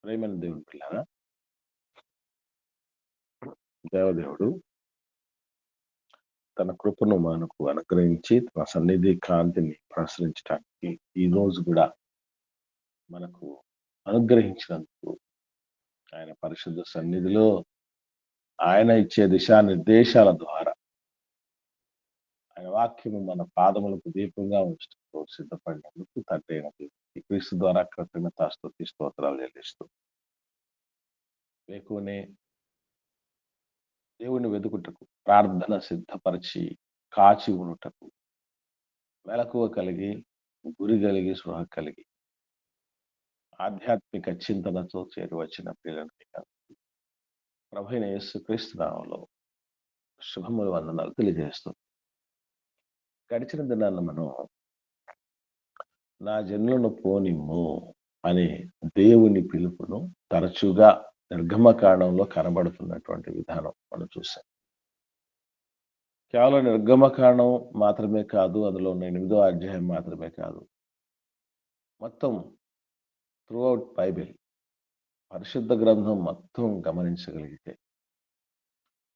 ప్రేమైన దేవుని పిల్లారా, దేవదేవుడు తన కృపను మనకు అనుగ్రహించి తన సన్నిధి కాంతిని ప్రసరించడానికి ఈ రోజు కూడా మనకు అనుగ్రహించినందుకు ఆయన పరిశుద్ధ సన్నిధిలో ఆయన ఇచ్చే దిశానిర్దేశాల ద్వారా ఆయన వాక్యము మన పాదములకు దీపంగా ఉంచడంతో సిద్ధపడినందుకు తండ్రి అయిన దేవునికి క్రీస్తు ద్వారా కృతజ్ఞతాస్తుతి స్తోత్రాలు చెల్లిస్తూ లేకునే దేవుని వెతుకుటకు ప్రార్థన సిద్ధపరిచి కాచి ఉండుటకు మెలకువ కలిగి గురి కలిగి స్పృహ కలిగి ఆధ్యాత్మిక చింతనతో చేరి వచ్చిన ప్రియులకి ప్రభువైన యేసుక్రీస్తు నామములో శుభములు వందనాలు తెలియజేస్తుంది. గడిచిన దినాన్ని మనం నా జనులను పోనిమ్ము అనే దేవుని పిలుపును తరచుగా నిర్గమకాండంలో కనబడుతున్నటువంటి విధానం మనం చూసాం. కేవలం నిర్గమకాండం మాత్రమే కాదు, అందులో ఉన్న 8వ అధ్యాయం మాత్రమే కాదు, మొత్తం త్రూఅవుట్ బైబిల్ పరిశుద్ధ గ్రంథం మొత్తం గమనించగలిగితే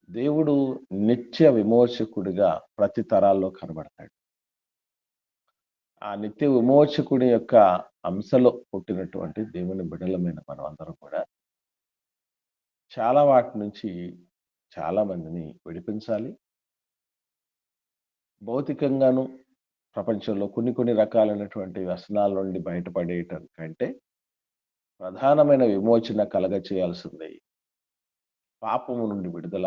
దేవుడు నిత్య విమోచకుడిగా ప్రతి తరాల్లో కనబడతాడు. ఆ నిత్య విమోచకుడి యొక్క అంశలో పుట్టినటువంటి దేవుని బిడ్డలమైన మనం అందరం కూడా చాలా వాటి నుంచి చాలా మందిని విడిపించాలి. భౌతికంగాను ప్రపంచంలో కొన్ని రకాలైనటువంటి వ్యసనాల నుండి బయటపడేయటం కంటే ప్రధానమైన విమోచన కలగ చేయాల్సింది పాపము నుండి విడుదల,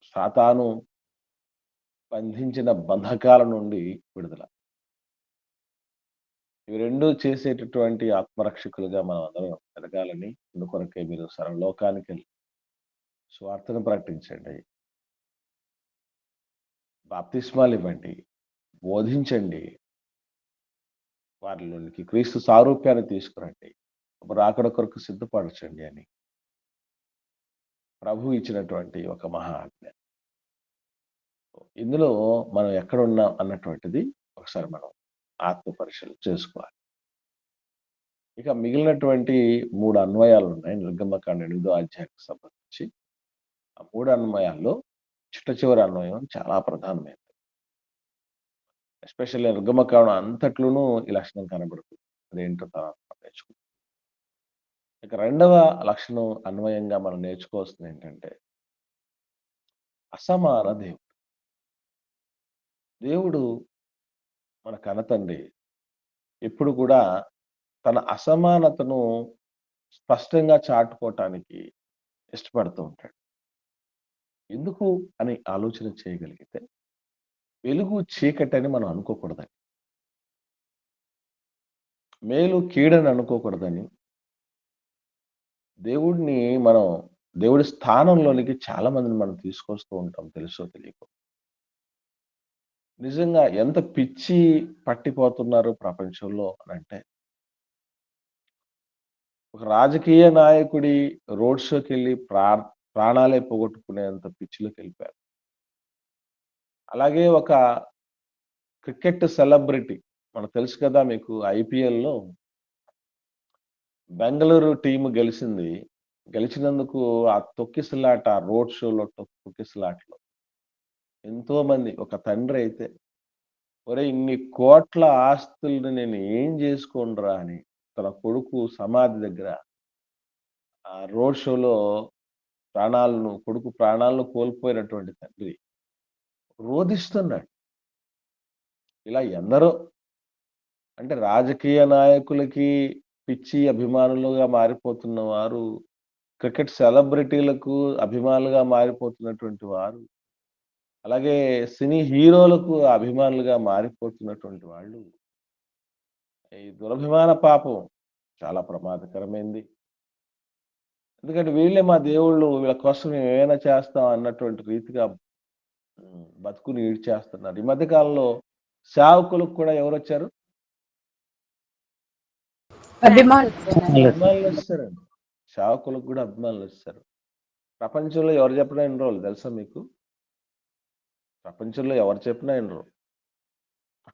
సాతాను బంధించిన బంధకాల నుండి విడుదల. ఇవి రెండు చేసేటటువంటి ఆత్మరక్షకులుగా మనం అందరం ఎదగాలని అందుకొరకే మీరు సర్వలోకానికి వెళ్ళి స్వార్థను ప్రకటించండి, బాప్తిస్మాలు ఇవ్వండి, బోధించండి, వారిలోనికి క్రీస్తు సారూప్యాన్ని తీసుకురండి, రాకడ కొరకు సిద్ధపరచండి అని ప్రభు ఇచ్చినటువంటి ఒక మహా ఆజ్ఞ. ఇందులో మనం ఎక్కడున్నాం అన్నటువంటిది ఒకసారి మనం ఆత్మ పరిశీలన చేసుకోవాలి. ఇక మిగిలినటువంటి 3 అన్వయాలు ఉన్నాయి నిర్గమకాండ 8వ అధ్యాయానికి సంబంధించి. ఆ 3 అన్వయాల్లో చిట్ట అన్వయం చాలా ప్రధానమైనది. ఎస్పెషల్లీ నిర్గమకాండం అంతట్లోనూ ఈ లక్షణం కనబడుతుంది. అదేంటో తర్వాత నేర్చుకుంటాం. ఇక 2వ లక్షణం అన్వయంగా మనం నేర్చుకోవాల్సింది ఏంటంటే అసమాన దేవుడు. దేవుడు మన కనతండ్రి ఎప్పుడు కూడా తన అసమానతను స్పష్టంగా చాటుకోవటానికి ఇష్టపడుతూ ఉంటాడు. ఎందుకు అని ఆలోచన చేయగలిగితే వెలుగు చీకటి అని మనం అనుకోకూడదని, మేలు కీడని అనుకోకూడదని, దేవుడిని మనం దేవుడి స్థానంలోనికి చాలా మందిని మనం తీసుకొస్తూ ఉంటాం తెలుసో తెలియకో. నిజంగా ఎంత పిచ్చి పట్టిపోతున్నారు ప్రపంచంలో అని అంటే, ఒక రాజకీయ నాయకుడి రోడ్ షోకి వెళ్ళి ప్రాణాలే పోగొట్టుకునేంత పిచ్చిలోకి వెళ్ళిపోయారు. అలాగే ఒక క్రికెట్ సెలబ్రిటీ, మనకు తెలుసు కదా మీకు, ఐపీఎల్లో బెంగళూరు టీం గెలిచింది. గెలిచినందుకు ఆ తొక్కిసలాట, రోడ్ షోలో తొక్కిసలాటలో ఎంతో మంది, ఒక తండ్రి అయితే ఒరే ఇన్ని కోట్ల ఆస్తులను నేను ఏం చేసుకోనరా అని తన కొడుకు సమాధి దగ్గర ఆ రోడ్ షోలో కొడుకు ప్రాణాలను కోల్పోయినటువంటి తండ్రి రోధిస్తున్నాడు. ఇలా ఎందరో, అంటే రాజకీయ నాయకులకి పిచ్చి అభిమానులుగా మారిపోతున్న వారు, క్రికెట్ సెలబ్రిటీలకు అభిమానులుగా మారిపోతున్నటువంటి వారు, అలాగే సినీ హీరోలకు అభిమానులుగా మారిపోతున్నటువంటి వాళ్ళు, ఈ దురభిమాన పాపం చాలా ప్రమాదకరమైంది. ఎందుకంటే వీళ్ళే మా దేవుళ్ళు, వీళ్ళ కోసం మేము ఏమైనా చేస్తాం అన్నటువంటి రీతిగా బతుకుని ఈడ్చేస్తున్నారు. ఈ మధ్య కాలంలో సేవకులకు కూడా ఎవరు వచ్చారు? అభిమానులు వచ్చారండి. సేవకులకు కూడా అభిమానులు వచ్చారు. ప్రపంచంలో ఎవరు చెప్పినా ఎన్రోలు తెలుసా మీకు? ప్రపంచంలో ఎవరు చెప్పినా ఎన్రోలు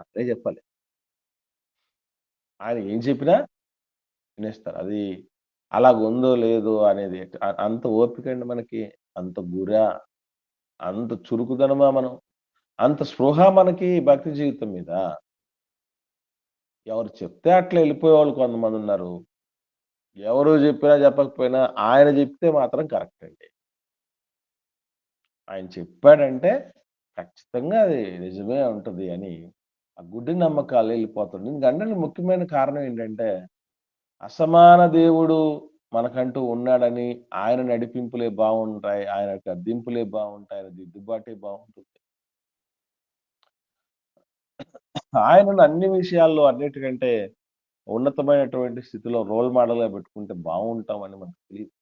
అదే చెప్పాలి. ఆయన ఏం చెప్పినా వినేస్తారు. అది అలాగుందో లేదో అనేది అంత ఓపిక అండి మనకి. అంత అంత చురుకుదనమా మనం? అంత స్పృహ మనకి భక్తి జీవితం మీద. ఎవరు చెప్తే అట్లా ఎళ్ళిపోయేవాళ్ళు కొంతమందున్నారు. ఎవరు చెప్పినా చెప్పకపోయినా ఆయన చెప్తే మాత్రం కరెక్ట్ అండి. ఆయన చెప్పాడంటే ఖచ్చితంగా అది నిజమే ఉంటది అని ఆ గుడ్డి నమ్మకాలు ఎళ్ళిపోతుంది. ఇంకంటే ముఖ్యమైన కారణం ఏంటంటే అసమాన దేవుడు మనకంటూ ఉన్నాడని, ఆయన నడిపింపులే బావుంటాయి. ఆయన గద్దింపులే బావుంటాయి. ఆయన దిద్దుబాటే బావుంటుంది. ఆయనను అన్ని విషయాల్లో అన్నిటికంటే ఉన్నతమైనటువంటి స్థితిలో రోల్ మోడల్‌గా పెట్టుకుంటే బావుంటామని మనకు తెలీదు.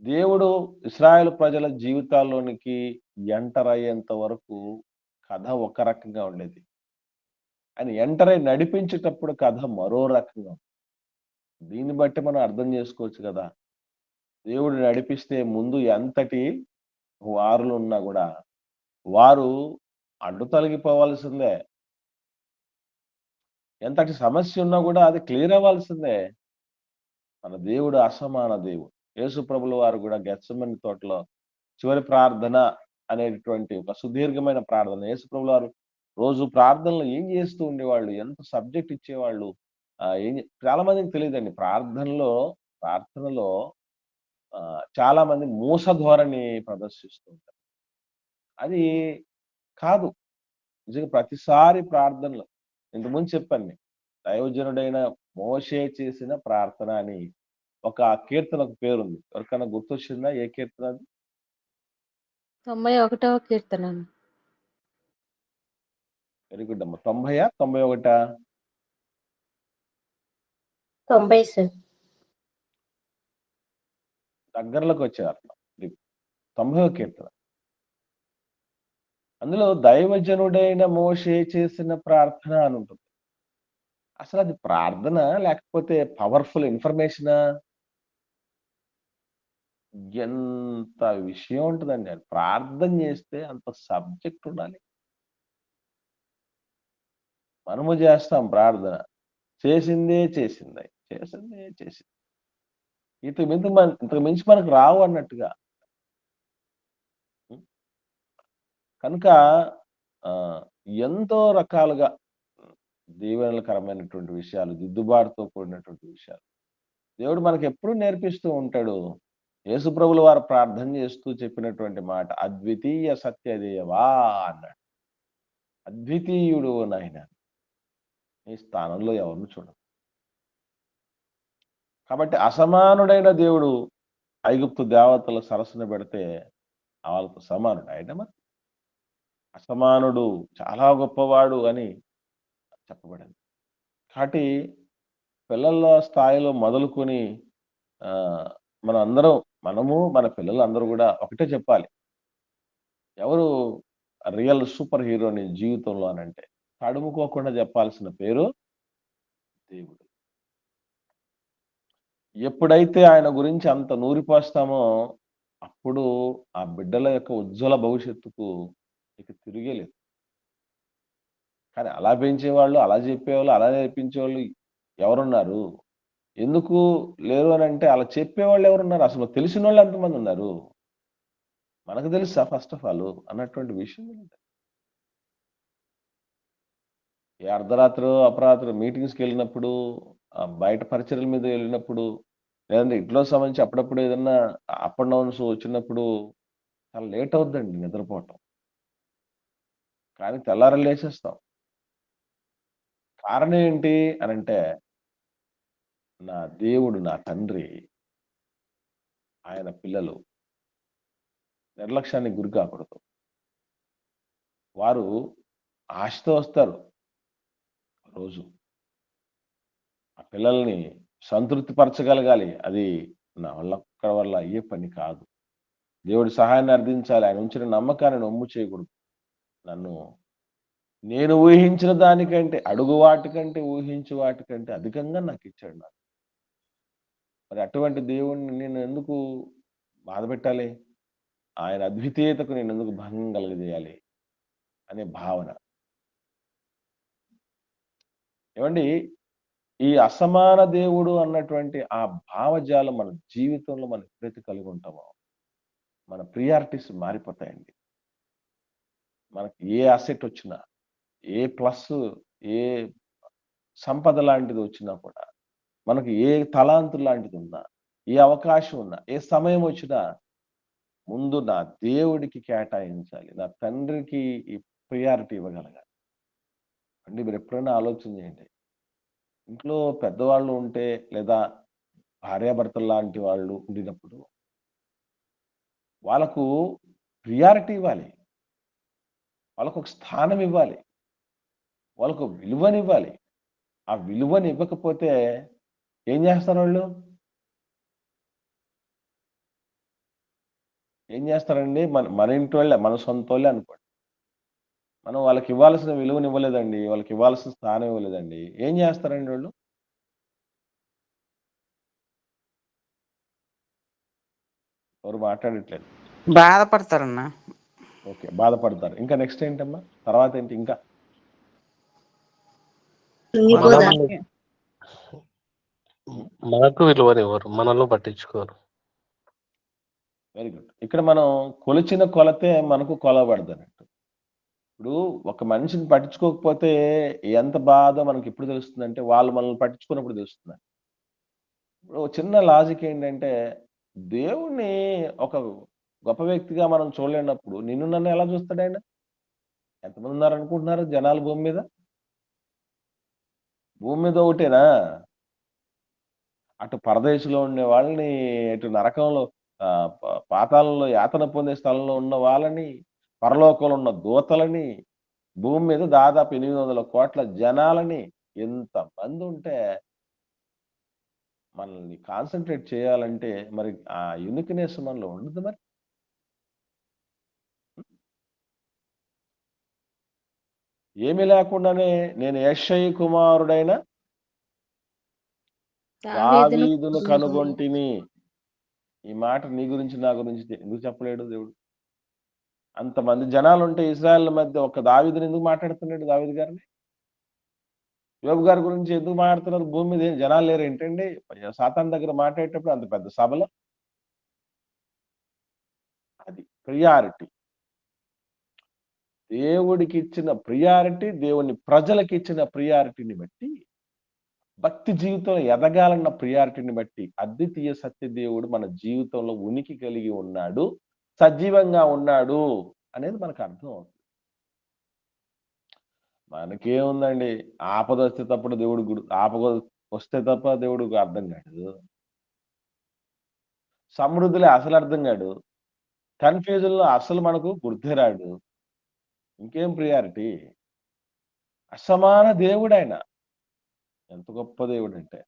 దేవుడు ఇశ్రాయేలు ప్రజల జీవితాల్లోనికి ఎంటర్ అయ్యేంత వరకు కథ ఒక రకంగా ఉండేది. ఆయన ఎంటర్ అయ్యి నడిపించేటప్పుడు కథ మరో రకంగా ఉంది. దీన్ని బట్టి మనం అర్థం చేసుకోవచ్చు గదా! దేవుడు నడిపిస్తే ముందు ఎంతటి వారులున్నా గూడా, వారు అడ్డు తొలగిపోవాల్సిందే. ఎంతటి సమస్యున్నా గూడా అది క్లియర్ అవ్వాల్సిందే. మన దేవుడు అసమాన దేవుడు. యేసు ప్రభుల వారు గూడా గెత్సెమని తోటలో చివరి ప్రార్థన అనేటటువంటి ఒక సుదీర్ఘమైన ప్రార్థన. యేసు ప్రభుల వారు రోజు ప్రార్థనలో ఏం జేస్తూ ఉండేవాళ్ళు? ఎంత సబ్జెక్ట్ ఇచ్చేవాళ్ళు? చాలా మందికి తెలీదండి. ప్రార్థనలో చాలా మంది మూస ధోరణి ప్రదర్శిస్తూ ఉంటారు. అది కాదు. నిజంగా ప్రతిసారి ప్రార్థనలో ఇంతకుముందు చెప్పాను మీకు. దైవజనుడైన మోషే చేసిన ప్రార్థన అని ఒక కీర్తనకు పేరుంది. ఎవరికన్నా గుర్తొచ్చిందా? ఏ కీర్తన అది? 91వ కీర్తన. వెరీ గుడ్ అమ్మ. 90 91 90 సార్. దగ్గరలోకొచ్చారట్లా. 90వ కీర్తన. అందులో దైవజనుడైన మోషే చేసిన ప్రార్థన అనుంటుంది. అసలది ప్రార్థన లేకపోతే పవర్‌ఫుల్ ఇన్ఫర్మేషనా? ఎంత విషయం ఉంటదండి. అది ప్రార్థన చేస్తే అంత సబ్జెక్ట్ ఉండాలి. మనము చేస్తాం ప్రార్థన. చేసిందే చేసిందయి. చేసిందే చేసింది. ఇంతకు మించి మనకు రావు అన్నట్టుగా. హ్మ్. కనుక ఆహ్, ఎంతో రకాలుగా దీవెనలకరమైనటువంటి విషయాలు, దిద్దుబాటుతో కూడినటువంటి విషయాలు. దేవుడు మనకెప్పుడూ నేర్పిస్తూ ఉంటాడు. యేసుప్రభుల వారు ప్రార్థన చేస్తూ చెప్పినటువంటి మాట, "అద్వితీయ సత్యదేవా" అన్నాడు. అద్వితీయుడు నాయన. నీ స్థానంలో ఎవరిని చూడను. కాబట్టి అసమానుడైన దేవుడు ఐగుప్తు దేవతల సరసన పెడితే వాళ్ళతో సమానుడు. ఆయన మరి అసమానుడు, చాలా గొప్పవాడు అని చెప్పబడింది. కాబట్టి పిల్లల స్థాయిలో మొదలుకొని ఆహ్, మనందరం మనము, మన పిల్లలందరూ గూడా ఒకటే చెప్పాలి. ఎవరు రియల్ సూపర్ హీరో నీ జీవితంలో అనంటే, తడుముకోకుండా చెప్పాల్సిన పేరు దేవుడు. ఎప్పుడైతే ఆయన గురించి అంత నూరిపోస్తామో, అప్పుడు ఆ బిడ్డల యొక్క ఉజ్వల భవిష్యత్తుకు ఇక తిరిగే లేదు. కానీ అలా పెంచేవాళ్ళు, అలా చెప్పేవాళ్ళు, అలా నేర్పించేవాళ్ళు ఎవరున్నారు? ఎందుకు లేరు అనంటే, అలా చెప్పేవాళ్ళు ఎవరున్నారు? అసలు తెలిసినోళ్ళు ఎంతమందున్నారు? మనకు తెలుసా ఫస్ట్ ఆఫ్ ఆల్ అన్నటువంటి విషయం ఉంది. ఏ అర్ధరాత్రో, అపరాత్రో మీటింగ్స్‌కెళ్ళినప్పుడు, బయట పరిచర్యల మీద వెళ్ళినప్పుడు, లేదంటే ఇంట్లో సంబంధించి అప్పుడప్పుడు ఏదన్నా అప్ అండ్ డౌన్స్ వచ్చినప్పుడు చాలా లేట్ అవుద్దండి నిద్రపోవటం. కానీ తెల్లారి లేచేస్తాం. కారణం ఏంటి అనంటే, నా దేవుడు, నా తండ్రి, ఆయన పిల్లలు నిర్లక్ష్యానికి గురి కాకూడదు. వారు ఆశతో వస్తారు రోజు. ఆ పిల్లల్ని సంతృప్తి పరచగలగాలి. అది నా ఒక్కడి వల్ల అయ్యే పని కాదు. దేవుడి సహాయాన్ని అర్థించాలి. ఆయన ఉంచిన నమ్మకాన్ని వమ్ము చేయకూడదు. నన్ను నేను ఊహించిన దానికంటే, అడుగు వాటికంటే, ఊహించు వాటికంటే అధికంగా నాకిచ్చాడు నాకు. మరి అటువంటి దేవుడిని నేను ఎందుకు బాధపెట్టాలి? ఆయన అద్వితీయతకు నేనెందుకు భంగం కలుగజేయాలి అనే భావన. ఏవండీ ఈ అసమాన దేవుడు అన్నటువంటి ఆ భావజాలం మన జీవితంలో మనం ఎప్పుడైతే కలిగి ఉంటామో, మన ప్రియారిటీస్ మారిపోతాయండి. మనకి ఏ అసెట్ వచ్చినా, ఏ ప్లస్, ఏ సంపద లాంటిది వచ్చినా కూడా, మనకి ఏ తలాంతు లాంటిదున్నా, ఏ అవకాశం ఉన్నా, ఏ సమయం వచ్చినా, ముందు నా దేవుడికి కేటాయించాలి. నా తండ్రికి ఈ ప్రియారిటీ ఇవ్వగలగాలి. అంటే మీరెప్పుడైనా ఆలోచన చేయండి. ఇంట్లో పెద్దవాళ్ళు ఉంటే, లేదా భార్యాభర్తలు లాంటి వాళ్ళు ఉండినప్పుడు, వాళ్ళకు ప్రియారిటీ ఇవ్వాలి. వాళ్ళకొక స్థానం ఇవ్వాలి. వాళ్ళకు విలువనివ్వాలి. ఆ విలువనివ్వకపోతే ఏం జేస్తారోళ్ళు? ఏం జేస్తారండి? మన మన ఇంటోళ్ళే, మన సొంతోళ్ళే అనుకోండి. మనం వాళ్ళకివ్వాల్సిన విలువనివ్వలేదండి. వాళ్ళకివ్వాల్సిన స్థానం ఇవ్వలేదండి. ఏం జేస్తారండి వోళ్ళు? ఎవరు మాట్లాడట్లేదు. బాధపడతారన్న. ఓకే. బాధపడతారు. ఇంకా నెక్స్ట్ ఏంటమ్మా? తర్వాతేంటి ఇంకా? కుంగిపోతారు. కొంతమంది మనకు విలువనివ్వరు. మనల్ని పట్టించుకోరు. Very good. ఇక్కడ మనం కొలిచిన కొలతే మనకు కొలవబడదన్నట్టు. ఇప్పుడు ఒక మనిషిని పట్టించుకోకపోతే ఎంత బాధో మనకెప్పుడు తెలుస్తుందంటే, వాళ్ళు మనల్ని పట్టించుకున్నప్పుడు తెలుస్తుందండి. ఇప్పుడు ఒక చిన్న లాజిక్ ఏంటంటే, దేవుడిని ఒక గొప్ప వ్యక్తిగా మనం చూడలేనప్పుడు, నిన్ను నన్ను ఎలా చూస్తాడాయన? ఎంతమంది ఉన్నారనుకుంటున్నారు జనాలు భూమి మీద? భూమి మీద ఒకటేనా? అటు పరదేశంలో ఉండే వాళ్ళని, ఇటు నరకంలో పాతాళంలో యాతన పొందే స్థలంలో ఉన్న వాళ్ళని, పరలోకంలో ఉన్న దూతలని, భూమి మీద దాదాపు 800,00,00,000 జనాలని, ఇంతమందుంటే మనల్ని కాన్సంట్రేట్ చేయాలంటే మరి ఆ యూనిక్‌నెస్ మనలో ఉండదు మరి. ఏమీ లేకుండానే నేను యెషయి కుమారుడైన దావీదును కనుగొంటిని. ఈ మాట నీ గురించి, నా గురించి ఎందుకు చెప్పలేడు దేవుడు? అంతమంది జనాలుంటే ఇశ్రాయేల్ మధ్య ఒక్క దావీదుని ఎందుకు మాట్లాడుతున్నాడు దావీదు గారిని? యోబు గారి గురించి ఎందుకు మాట్లాడుతున్నారు? భూమి మీద ఏం జనాలు లేరేంటండి? సాతాను దగ్గర మాట్లాడేటప్పుడు అంత పెద్ద సభలో. అది ప్రియారిటీ. దేవుడికిచ్చిన ప్రియారిటీ, దేవుని ప్రజలకిచ్చిన ప్రియారిటీని బట్టి, భక్తి జీవితంలో ఎదగాలన్న ప్రియారిటీని బట్టి, అద్వితీయ సత్యదేవుడు మన జీవితంలో ఉనికి కలిగి ఉన్నాడు, సజీవంగా ఉన్నాడు అనేది మనకు అర్థం అవుతుంది. మనకేముందండి, ఆపదొస్తే తప్పుడు దేవుడు ఆపద వస్తే తప్ప దేవుడికి అర్థం కాడు. సమృద్ధిలో అసలు అర్థం కాడు. కన్‌ఫ్యూజన్‌లో అస్సలు మనకు గుర్తే రాడు. ఇంకేం ప్రియారిటీ? అసమాన దేవుడాయన. ఎంత గొప్ప దేవుడంటే.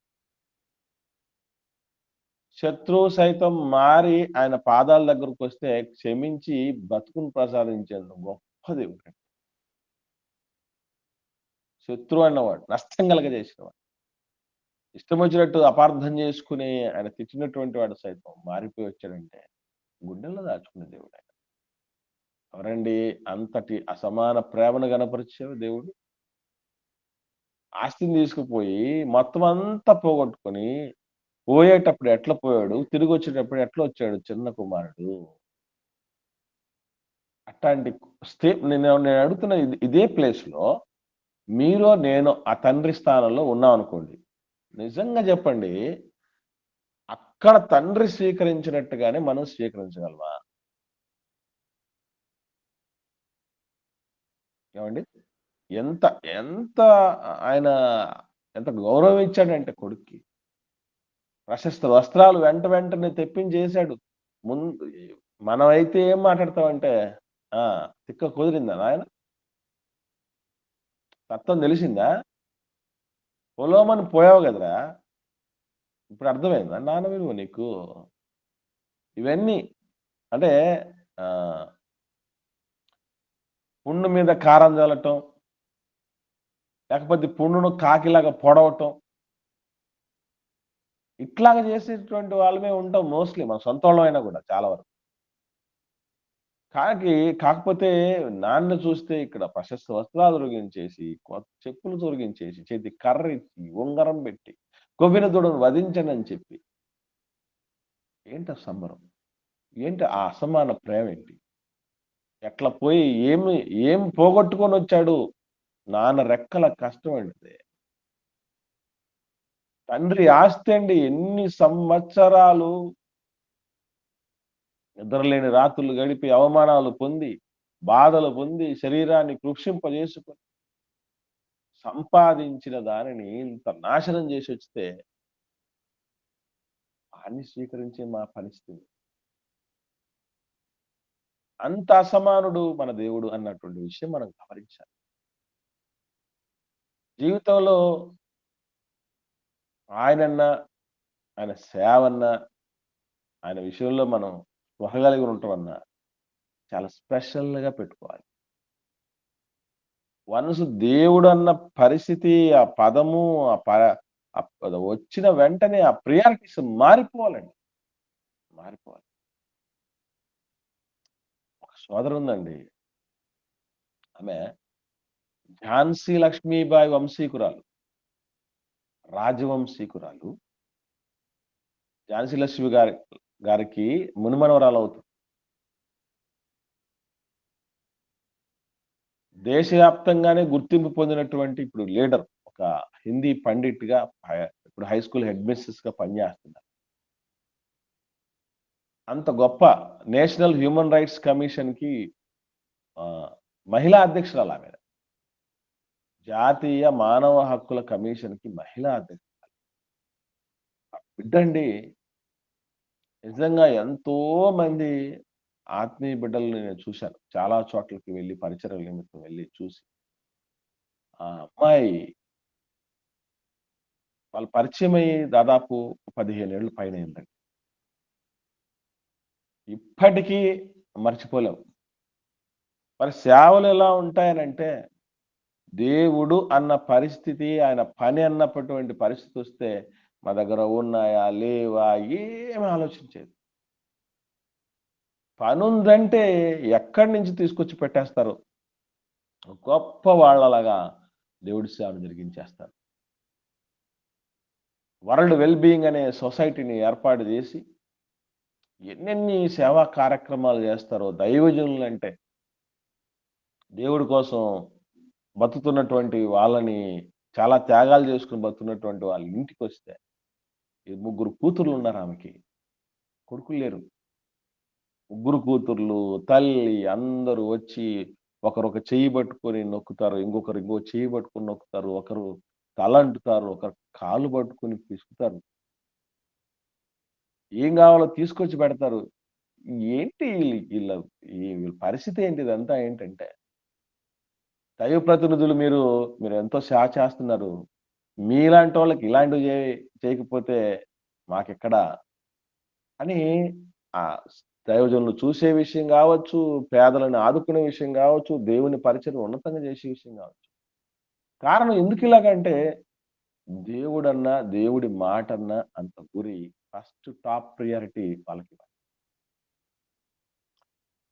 శత్రువు సైతం మారి ఆయన పాదాల దగ్గరకొస్తే క్షమించి బతుకును ప్రసాదించేంత గొప్ప దేవుడు. శత్రువు అన్నవాడు, నష్టం కలగజేసినవాడు. ఇష్టం వచ్చినట్టు అపార్థం చేసుకుని ఆయన తిట్టినటువంటి వాడు సైతం మారిపోయి వచ్చాడంటే గుండెల్లో దాచుకునే దేవుడు ఆయన. ఎవరండి అంతటి అసమాన ప్రేమను గనపరిచే దేవుడు? ఆస్తిని తీసుకుపోయి మొత్తం అంతా పోగొట్టుకొని పోయేటప్పుడు ఎట్లా పోయాడు? తిరిగొచ్చేటప్పుడు ఎట్లా వచ్చాడు చిన్న కుమారుడు? అట్లాంటి నేను అడుగుతున్న ఇదే ప్లేస్‌లో మీరో, నేనో ఆ తండ్రి స్థానంలో ఉన్నామనుకోండి. నిజంగా చెప్పండి, అక్కడ తండ్రి స్వీకరించినట్టుగానే మనం స్వీకరించగలమా? ఏవండి? ఎంత ఎంత ఆయన ఎంత గౌరవం ఇచ్చాడంటే కొడుక్కి. ప్రశస్త వస్త్రాలు వెంటనే తెప్పించేసాడు. ముందు మనమైతే ఏం మాట్లాడతామంటే, ఆ! తిక్క కుదిరిందా నాయన? తత్వం తెలిసిందా? పొలోమని పోయావు గదరా! ఇప్పుడు అర్థమైందా నాన్న విలువ నీకు? ఇవన్నీ అంటే ఆహ్, పుండు మీద కారం జల్లటం, లేకపోతే పుండును కాకిలాగా పొడవటం, ఇట్లాగ చేసేటువంటి వాళ్ళమే ఉంటాం మోస్ట్‌లీ మన సొంతోళ్ళమైనా గూడా చాలా వరకు. కాకపోతే నాన్న చూస్తే ఇక్కడ ప్రశస్త వస్త్రాలు తొలగించేసి, కొత్త చెప్పులు తొలగించేసి, చేతికి కర్ర ఇచ్చి, ఉంగరం పెట్టి, కొవ్విన దూడను వధించనని చెప్పి. ఏంటి ఆ సంబరం? ఏంటి ఆ అసమాన ప్రేమేంటి? ఎట్లా పోయి ఏం పోగొట్టుకొనొచ్చాడు? నాన్న రెక్కల కష్టం అండి. తండ్రి ఆస్తి అండి. ఎన్ని సంవత్సరాలు నిద్రలేని రాత్రులు గడిపి, అవమానాలు పొంది, బాధలు పొంది, శరీరాన్ని కృషింపజేసుకొని సంపాదించిన దానిని ఇంత నాశనం చేసొచ్చితే దాన్ని స్వీకరించే మా పరిస్థితి. అంత అసమానుడు మన దేవుడు అన్నటువంటి విషయం మనం గమనించాలి. జీవితంలో ఆయనన్నా, ఆయన సేవన్నా, ఆయన విషయంలో మనం స్పృహ కలిగి ఉండటమన్నా చాలా స్పెషల్‌గా పెట్టుకోవాలి. వన్స్ దేవుడన్న పరిస్థితి, ఆ పదము, ఆ ప అది వచ్చిన వెంటనే ఆ ప్రియారిటీస్ మారిపోవాలండి. మారిపోవాలి. ఒక సోదరుందండి. ఆమె ఝాన్సీ లక్ష్మీబాయి వంశీకురాలు. రాజవంశీకురాలు. ఝాన్సీ లక్ష్మి గారికి మునిమనవరాలవుతుంది. దేశవ్యాప్తంగానే గుర్తింపు పొందినటువంటి ఇప్పుడు లీడర్. ఒక హిందీ పండిట్‌గా ఇప్పుడు హై స్కూల్ హెడ్ మిస్ట్రెస్‌గా పనిచేస్తున్నారు. అంత గొప్ప నేషనల్ హ్యూమన్ రైట్స్ కమిషన్‌కి మహిళా అధ్యక్షురాలామె. జాతీయ మానవ హక్కుల కమిషన్‌కి మహిళా అధ్యక్షురాలు. ఆ బిడ్డండి నిజంగా ఎంతో మంది ఆత్మీయ బిడ్డలని నేను చూశాను. చాలా చోట్లకి వెళ్లి పరిచర్యల నిమిత్తం వెళ్లి చూసి. ఆ అమ్మాయి వాళ్ళు పరిచయమయ్యి దాదాపు 15 ఏళ్ల పైనయిందండి. ఇప్పటికీ మర్చిపోలేం. మరి సేవలు ఎలా ఉంటాయనంటే, దేవుడు అన్న పరిస్థితి, ఆయన పని అన్నటువంటి పరిస్థితొస్తే, మా దగ్గర ఉన్నాయా? లేవా? ఏమి ఆలోచించేది. పనుందంటే ఎక్కడి నుంచి తీసుకొచ్చి పెట్టేస్తారు. గొప్ప వాళ్ళలాగా దేవుడి సేవను జరిగించేస్తారు. వరల్డ్ వెల్ బీయింగ్ అనే సొసైటీని ఏర్పాటు చేసి, ఎన్నెన్ని సేవా కార్యక్రమాలు చేస్తారో దైవజనులంటే. దేవుడి కోసం బతుకుతున్నటువంటి వాళ్ళని చాలా త్యాగాలు చేసుకొని బతుకున్నటువంటి వాళ్ళ ఇంటికొస్తే, ఈ ముగ్గురు కూతుర్లున్నారు ఆమెకి. కొడుకులు లేరు. ముగ్గురు కూతుర్లు, తల్లి అందరూ వచ్చి ఒకరు ఒక చెయ్యి పట్టుకొని నొక్కుతారు. ఇంకొకరు ఇంకో చెయ్యి పట్టుకొని నొక్కుతారు. ఒకరు తలంటుతారు. ఒకరు కాళ్ళు పట్టుకొని పిసుకుతారు. ఏం కావాలో తీసుకొచ్చి పెడతారు. ఏంటి వీళ్ళ పరిస్థితి ఏంటి ఇదంతా ఏంటంటే, దైవ ప్రతినిధులు మీరు ఎంతో సేవ చేస్తున్నారు. మీలాంటోళ్ళకి ఇలాంటివి చేయకపోతే మాకెక్కడ అని దైవజనులు చూసే విషయం గావచ్చు, పేదలను ఆదుకునే విషయం గావచ్చు, దేవుని పరిచర్య ఉన్నతంగా చేసే విషయం గావచ్చు. కారణం ఎందుకిలాగంటే, దేవుడన్నా, దేవుడి మాటన్నా అంత గురి ఫస్ట్ టాప్ ప్రియారిటీ వాళ్ళకివ్వాలి.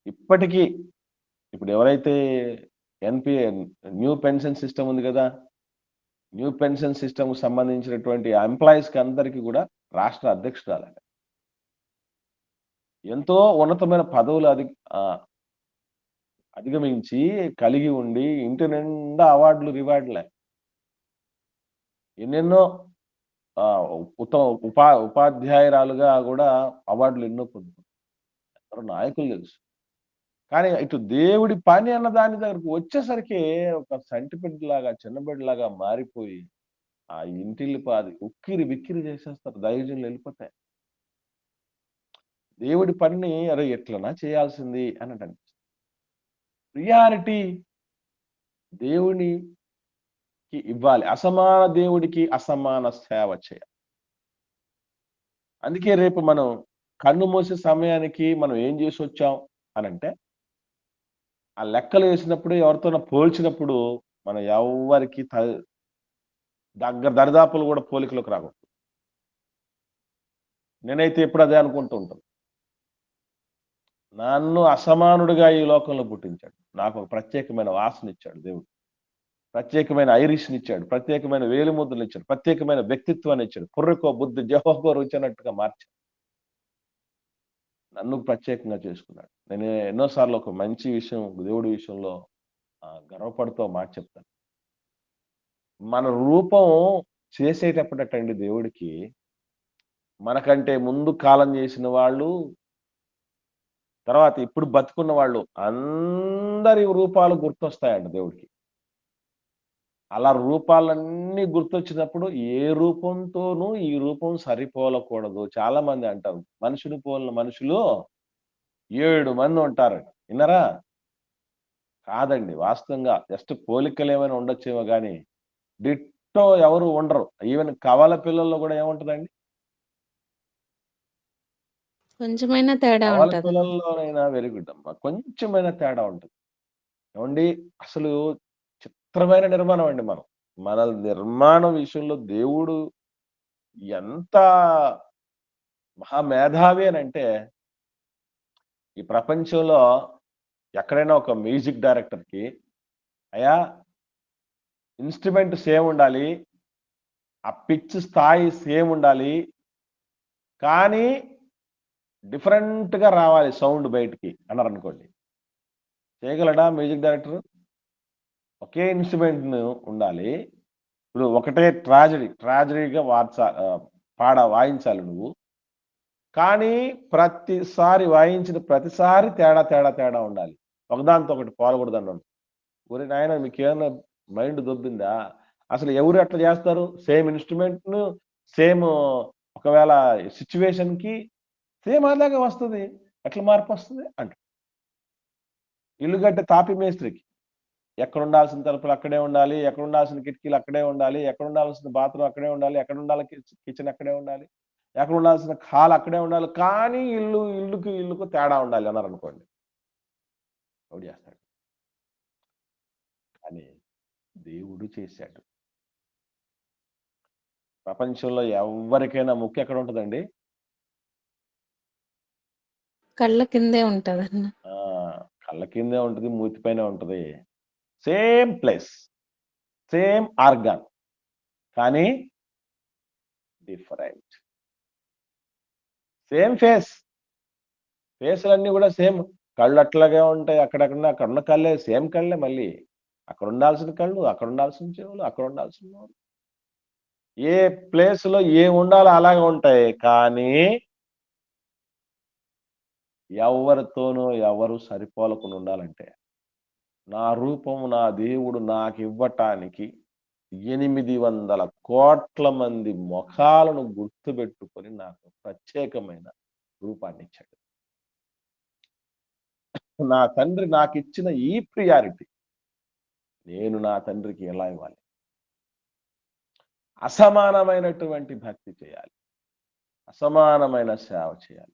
ఇప్పటికీ ఇప్పుడు ఎవరైతే న్యూ పెన్షన్ సిస్టమ్ ఉంది గదా! న్యూ పెన్షన్ సిస్టమ్‌కి సంబంధించినటువంటి ఎంప్లాయీస్‌కి అందరికి గూడా రాష్ట్ర అధ్యక్షురాలండి. ఎంతో ఉన్నతమైన పదవులు అధిగమించి, కలిగి ఉండి, ఇంటి నిండా అవార్డులు, రివార్డులే. ఎన్నెన్నో ఉత్తమ ఉపాధ్యాయురాలుగా గూడా అవార్డులు ఎన్నో పొందుకుంది. ఎందరో నాయకులు తెలుసు. కానీ ఇటు దేవుడి పని అన్న దాని దగ్గరకు వచ్చేసరికి ఒక సంటిబిడ్డలాగా, చిన్న బిడ్డలాగా మారిపోయి, ఆ ఇంటిల్లిపాది ఉక్కిరి బిక్కిరి చేసేస్తారు దైవజనులు ఎళ్ళిపోతే. దేవుడి పనిని అరే! ఎట్లనా చేయాల్సింది అన్నట్టు ప్రియారిటీ దేవునికి ఇవ్వాలి. అసమాన దేవుడికి అసమాన సేవ చేయాలి. అందుకే రేపు మనం కన్ను మూసే సమయానికి మనం ఏం జేసొచ్చాం అనంటే, ఆ లెక్కలు వేసినప్పుడు ఎవరితోనో పోల్చినప్పుడు మనం ఎవ్వరికి దరిదాపులు గూడా పోలికలోకి రాకూడదు. నేనైతే ఎప్పుడు అదే అనుకుంటూ ఉంటాను. నన్ను అసమానుడిగా ఈ లోకంలో పుట్టించాడు. నాకు ఒక ప్రత్యేకమైన వాసనిచ్చాడు దేవుడు. ప్రత్యేకమైన ఐరిష్‌నిచ్చాడు. ప్రత్యేకమైన వేలిముద్రలిచ్చాడు. ప్రత్యేకమైన వ్యక్తిత్వాన్నిచ్చాడు. పుర్రెకో బుద్ధి జెహోవాకు రుచి అన్నట్టుగా మార్చాడు. నన్ను ప్రత్యేకంగా చేసుకున్నాడు. నేను ఎన్నో సార్లు ఒక మంచి విషయం దేవుడి విషయంలో గర్వపడుతూ ఓ మాట చెప్తాను. మన రూపం చేసేటప్పుడటండి దేవుడికి, మనకంటే ముందు కాలం చేసిన వాళ్ళు, తర్వాత ఇప్పుడు బతికున్న వాళ్ళు అందరి రూపాలు గుర్తొస్తాయంట దేవుడికి. అలా రూపాలన్నీ గుర్తొచ్చినప్పుడు ఏ రూపంతోనూ ఈ రూపం సరిపోలకూడదు. చాలా మంది అంటారు. మనుషుని పోలిన మనుషులు 7 మంది ఉంటారట. విన్నారా? కాదండి. వాస్తవంగా జస్ట్ పోలికలేమైనా ఉండొచ్చేమో గానీ, డిట్టో ఎవరు ఉండరు. ఈవెన్ కవల పిల్లల్లో గూడా ఏముంటదండి? కొంచెమైనా తేడా కవల ఉంటదన్న. పిల్లల్లోనైనా వెరీ గుడ్ అమ్మా. కొంచెమైనా తేడా ఉంటది. ఏవండీ అసలు చిత్రమైన నిర్మాణం అండి మనం. మన నిర్మాణం విషయంలో దేవుడు ఎంత మహామేధావి అనంటే, ఈ ప్రపంచంలో ఎక్కడైనా ఒక మ్యూజిక్ డైరెక్టర్‌కి, అయ్యా ఇన్‌స్ట్రుమెంట్ సేమ్ ఉండాలి. ఆ పిచ్ స్థాయి సేమ్ ఉండాలి. కానీ డిఫరెంట్‌గా రావాలి సౌండ్ బయటికి అన్నారనుకోండి. చేయగలడా మ్యూజిక్ డైరెక్టర్? ఒకే ఇన్‌స్ట్రుమెంట్‌ను ఉండాలి. ఇప్పుడు ఒకటే ట్రాజడీగా వాయించాలి నువ్వు. కానీ ప్రతిసారి వాయించిన ప్రతిసారి తేడా ఉండాలి. ఒకదానితో ఒకటి పోలకూడదన్నాను. ఒరేయ్ నాయనా మీకేమన్నా మైండ్ దొబ్బిందా? అసలు ఎవరు అట్లా జేస్తారు? సేమ్ ఇన్‌స్ట్రుమెంట్‌ను సేమ్ ఒకవేళ సిట్యుయేషన్‌కి సేమ్ అలాగే వస్తది. ఎట్లా మార్పొస్తది అంటాడు. ఇల్లు కట్టే తాపి మేస్త్రికి ఎక్కడుండాల్సిన తలుపులు అక్కడే ఉండాలి. ఎక్కడుండాల్సిన కిటికీలు అక్కడే ఉండాలి. ఎక్కడుండాల్సిన బాత్రూమ్ అక్కడే ఉండాలి. ఎక్కడుండాలి కిచెన్ అక్కడే ఉండాలి. ఎక్కడుండాల్సిన హాల్ అక్కడే ఉండాలి. కానీ ఇల్లుకు తేడా ఉండాలి అన్నారనుకోండి. ఎవడు జేస్తాడు? కానీ దేవుడు చేశాడు. ప్రపంచంలో ఎవ్వరికైనా ముక్కు ఎక్కడుంటదండి? కళ్ళ కిందే ఉంటదన్న. ఆ! కళ్ళ కిందే ఉంటది. మూతి పైనే ఉంటది. Same place. Same organ. కానీ డిఫరెంట్. Same face. ఫేసులన్నీ గూడా సేమ్. కళ్ళు అట్లాగే ఉంటాయి. అక్కడున్న కళ్ళే సేమ్ కళ్ళే మళ్ళీ. అక్కడుండాల్సిన కళ్ళు, అక్కడుండాల్సిన చెవులు, అక్కడుండాల్సిన నోరు. ఏ ప్లేస్‌లో ఏముండాలో అలాగే ఉంటాయి. కానీ ఎవ్వరితోనూ ఎవరు సరిపోలకుండా ఉండాలంటే, నా రూపము నా దేవుడు నాకివ్వటానికి 800,00,00,000 మంది మొఖాలను గుర్తుబెట్టుకొని నాకు ప్రత్యేకమైన రూపాన్నిచ్చాడు. నా తండ్రి నాకిచ్చిన ఈ ప్రియారిటీ నేను నా తండ్రికి ఎలా ఇవ్వాలి? అసమానమైనటువంటి భక్తి చేయాలి. అసమానమైన సేవ చేయాలి.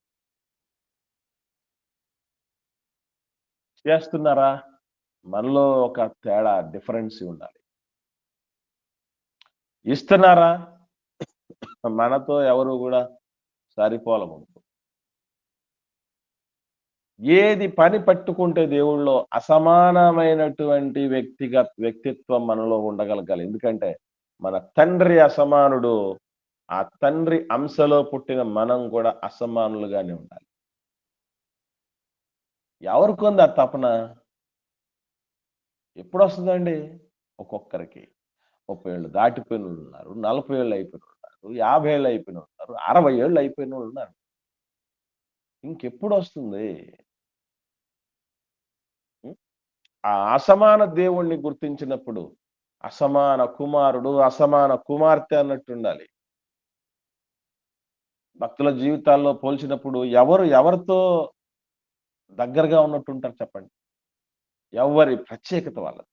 చేస్తున్నారా? మనలో ఒక తేడా డిఫరెన్సీ ఉండాలి. ఇస్తున్నారా? మనతో ఎవరు గూడా సరిపోలకూడదు. ఏది పని పట్టుకుంటే దేవుడిలో అసమానమైనటువంటి వ్యక్తిత్వం మనలో ఉండగలగాలి. ఎందుకంటే మన తండ్రి అసమానుడు. ఆ తండ్రి అంశలో పుట్టిన మనం కూడా అసమానులుగానే ఉండాలి. ఎవరికుంది ఆ తపన? ఎప్పుడొస్తదండి? ఒక్కొక్కరికి. 30 ఏళ్ళు దాటిపోయినోళ్ళున్నారు. 40 ఏళ్ళు అయిపోయినోళ్ళున్నారు. 50 ఏళ్ళు అయిపోయినోళ్ళున్నారు. 60 ఏళ్ళు అయిపోయినోళ్ళున్నారు. ఇంకెప్పుడొస్తుంది? హ్మ్. ఆ అసమాన దేవుణ్ణి గుర్తించినప్పుడు, అసమాన కుమారుడు, అసమాన కుమార్తె అన్నట్టుండాలి. భక్తుల జీవితాల్లో పోల్చినప్పుడు ఎవరితో దగ్గరగా ఉన్నట్టుంటారు చెప్పండి? ఎవరి ప్రత్యేకత వాళ్ళది.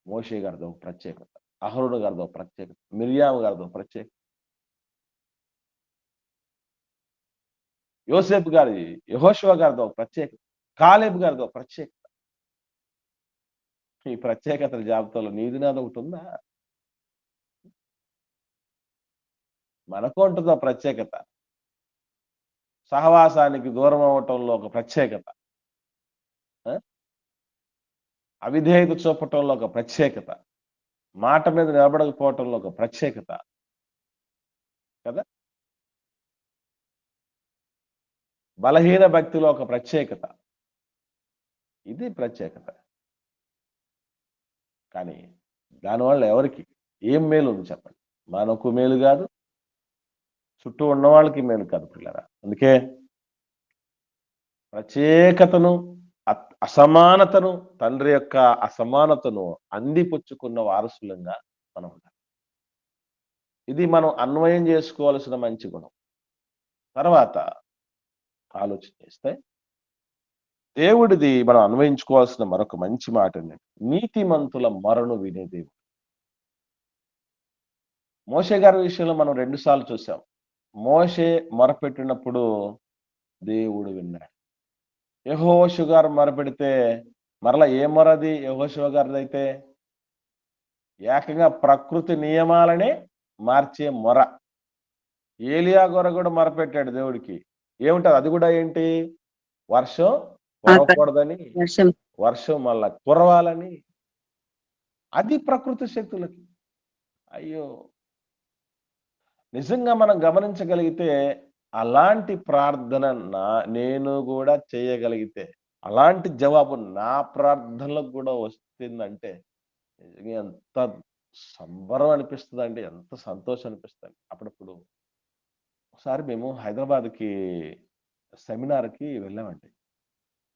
మోషే గారిదో ఒక ప్రత్యేకత. అహరోను గారిదో ఒక ప్రత్యేకత. మిర్యాము గారిదో ప్రత్యేకత. యోసేపు గారి, యెహోషువ గారిదో ఒక ప్రత్యేకత. కాలేబు గారిదో ఒక ప్రత్యేకత. ఈ ప్రత్యేకతల జాబితాలో నీది నాదొకటుందా? మనకు ఉంటదో ప్రత్యేకత. సహవాసానికి దూరం అవ్వటంలో ఒక ప్రత్యేకత. అవిధేయత చూపటంలో ఒక ప్రత్యేకత, మాట మీద నిలబడకపోవటంలో ఒక ప్రత్యేకత కదా, బలహీన భక్తిలో ఒక ప్రత్యేకత, ఇది ప్రత్యేకత. కానీ దానివల్ల ఎవరికి ఏం మేలు ఉంది చెప్పండి? మనకు మేలు కాదు, చుట్టూ ఉన్న వాళ్ళకి మేలు కాదు పిల్లరా. అందుకే ప్రత్యేకతను, అసమానతను, తండ్రి యొక్క అసమానతను అందిపుచ్చుకున్న వారసులంగా మనం ఉండాలి. ఇది మనం అన్వయం చేసుకోవాల్సిన మంచి గుణం. తర్వాత ఆలోచన చేస్తే దేవుడిది మనం అన్వయించుకోవాల్సిన మరొక మంచి మాట ఏంటంటే, నీతిమంతుల మొరను వినే దేవుడు. మోషే గారి విషయంలో మనం 2 సార్లు చూసాం. మోషే మొరపెట్టినప్పుడు దేవుడు విన్నాడు. యెహోషువ గారు మొరపెడితే మరలా ఏ మొరది యెహోషువ గారిదైతే? ఏకంగా ప్రకృతి నియమాలనే మార్చే మొర. ఏలియా గొర కూడా మొరపెట్టాడు దేవుడికి. ఏముంటది అది కూడా ఏంటి? వర్షం కురవకూడదని, వర్షం మళ్ళా కురవాలని. అది ప్రకృతి శక్తులకి. అయ్యో! నిజంగా మనం గమనించగలిగితే అలాంటి ప్రార్థన నేను కూడా చేయగలిగితే, అలాంటి జవాబు నా ప్రార్థనలకు కూడా వస్తుందంటే నిజంగా ఎంత సంబరం అనిపిస్తదండి, ఎంత సంతోషం అనిపిస్తదండి. అప్పుడప్పుడు ఒకసారి మేము హైదరాబాద్‌కి సెమినార్‌కి వెళ్ళామండి.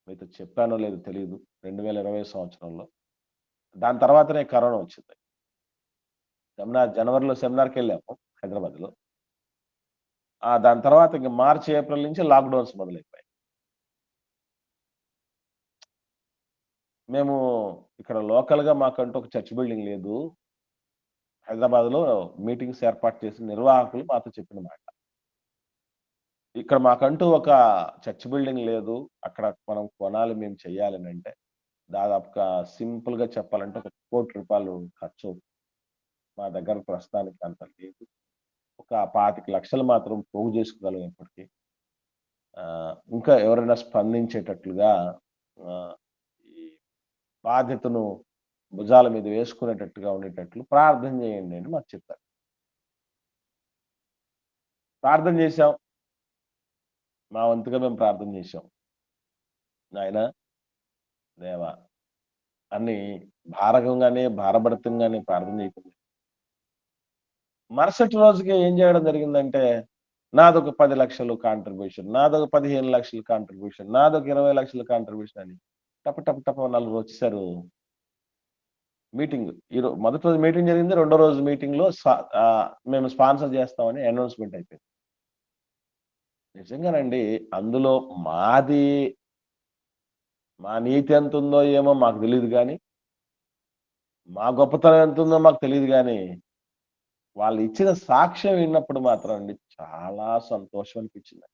మీతో చెప్పానో లేదో తెలీదు. 2020 సంవత్సరంలో. దాని తర్వాతనే కరోనా వచ్చింది. జనవరిలో సెమినార్‌కెళ్ళాము హైదరాబాద్‌లో. దాని తర్వాత ఇంక మార్చ్, ఏప్రిల్ నుంచి లాక్‌డౌన్స్ మొదలైపోయాయి. మేము ఇక్కడ లోకల్‌గా మాకంటూ ఒక చర్చ్ బిల్డింగ్ లేదు. హైదరాబాద్‌లో మీటింగ్స్ ఏర్పాటు చేసిన నిర్వాహకులు మాతో చెప్పిన మాట. ఇక్కడ మాకంటూ ఒక చర్చ్ బిల్డింగ్ లేదు. అక్కడ మనం కొనాలి, మేము చేయాలనంటే దాదాపుగా సింపుల్‌గా చెప్పాలంటే ఒక రూ. 1,00,00,000 ఖర్చవుతుంది. మా దగ్గర ప్రస్తుతానికి అంత లేదు. ఒక 25,00,000 మాత్రం పోగు చేసుకోగలం ఇప్పటికి. ఇంకా ఎవరైనా స్పందించేటట్లుగా ఈ బాధ్యతను భుజాల మీద వేసుకునేటట్టుగా ఉండేటట్లు ప్రార్థన చేయండి అని మాకు చెప్పారు. ప్రార్థన చేశాం. మా వంతుగా మేము ప్రార్థన చేశాం. నాయనా, దేవా అని భారభరితంగానే ప్రార్థన చేయకుండా మరుసటి రోజుకి ఏం చేయడం జరిగిందంటే, నాదొక 10,00,000 కాంట్రిబ్యూషన్, నాదొక 15,00,000 కాంట్రిబ్యూషన్, నాదొక 20,00,000 కాంట్రిబ్యూషన్ అని టప టప టప నలుగురు వచ్చేసారు. మీటింగ్ మొదటి రోజు మీటింగ్ జరిగింది. రెండో రోజు మీటింగ్‌లో మేము స్పాన్సర్ చేస్తామని అనౌన్స్‌మెంట్ అయిపోయింది. నిజంగానండి అందులో మా నీతి ఎంతుందో ఏమో మాకు తెలీదు గానీ, మా గొప్పతనం ఎంతుందో మాకు తెలీదు గానీ, వాళ్ళు ఇచ్చిన సాక్ష్యం విన్నప్పుడు మాత్రం అండి చాలా సంతోషం అనిపించింది.